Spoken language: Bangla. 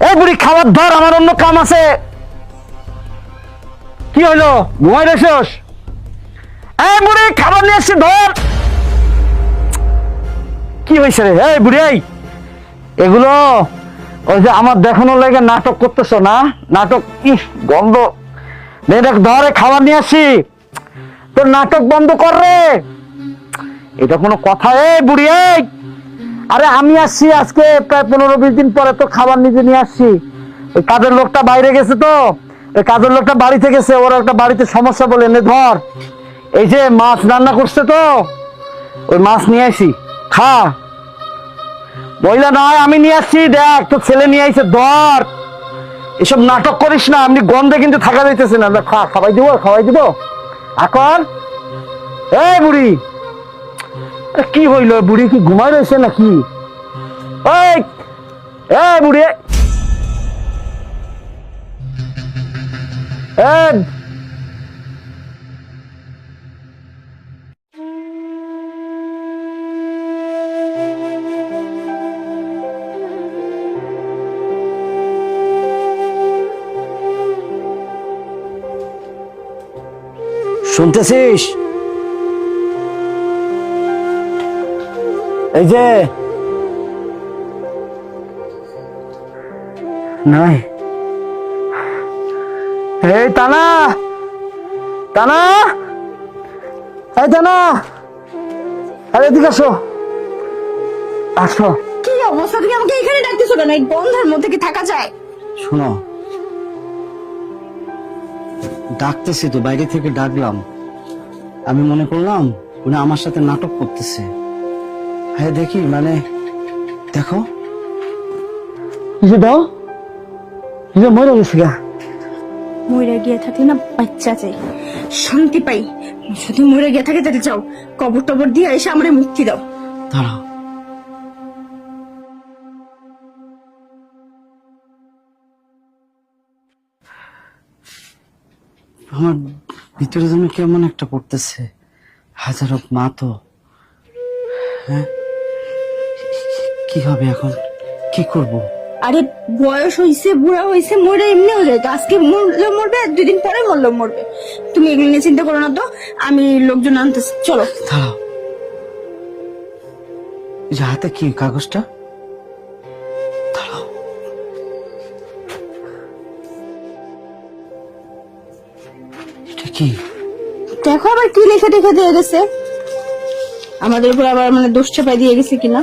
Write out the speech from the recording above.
এই বুড়ি খাবার ধর, আমার অন্য কাম আছে। কি হইলো, ঘুমাই রেছস? এই বুড়ি খাবার নিয়ে এসছি, ধর। কি হয়েছে রে? এই বুড়ি, এই এগুলো ওই যে আমার দেখানোর লাগে নাটক করতেছ না? নাটক কি গন্ধ। দেখ ধরে খাবার নিয়ে আসছি, তোর নাটক বন্ধ কর রে। এটা কোনো কথা? এই বুড়ি, এই আরে আমি আসছি আজকে প্রায় 15-20 দিন পরে, তো খাবার নিজে নিয়ে আসছি। ওই কাজের লোকটা বাইরে গেছে, তো ওই কাজের লোকটা বাড়িতে গেছে, ওর একটা বাড়িতে সমস্যা বলে। এনে ধর, এই যে মাছ রান্না করছে, তো ওই মাছ নিয়ে আসি, খা। বইলা নয়, আমি নিয়ে আসছি, দেখ তোর ছেলে নিয়ে আসছে, ধর। এসব নাটক করিস না, আপনি গন্ধে কিন্তু থাকা যাইতেছে না। খা, খাওয়াই দিব, খাওয়াই দিব এখন। এই বুড়ি, কি হইল? বুড়ি কি ঘুমাই রয়েছে নাকি? এই এই বুড়ি, এই শুনতেছিস? এই যে নাই, এই টানা টানা, এই টানা, আরে এদিকে আসো, আসো। কি অবস্থা? তুমি আমাকে এখানে ডাকতেছো কেন? এই গন্ধের মধ্যে কি থাকা যায়? শোনো, ডাকতেছি তো, বাইরে থেকে ডাকলাম। আমি মনে করলাম উনি আমার সাথে নাটক করতেছে। হ্যাঁ দেখি, মানে দেখো, দাও, মরে গেছে গা। মরে গিয়ে থাকলে না বাচ্চা চাই, শান্তি পাই। শুধু মরে গিয়ে থাকে তাহলে যাও, কবর টবর দিয়ে এসে আমারে মুক্তি দাও। দাঁড়াও, আমার ভিতরে যেন কেমন একটা করতেছে। হাজারো মা তো, হ্যাঁ কি হবে এখন, কি করব? আরে বয়স হইছে, বুড়া হইছে, মরে এমনি হয়ে যায়। আজকে মরলে মরবে, 2 দিন পরে মরলেও মরবে। তুমি এগুলো নিয়ে চিন্তা করো না তো, আমি লোকজন আনতেছি, চলো। দাঁড়াও, এই যে হাতে কি কাগজটা? দাঁড়াও, এটা কি? দেখো আবার কি লেখা টেখা দিয়ে গেছে, আমাদের উপর আবার মানে দোষ চাপাই দিয়ে গেছে কিনা।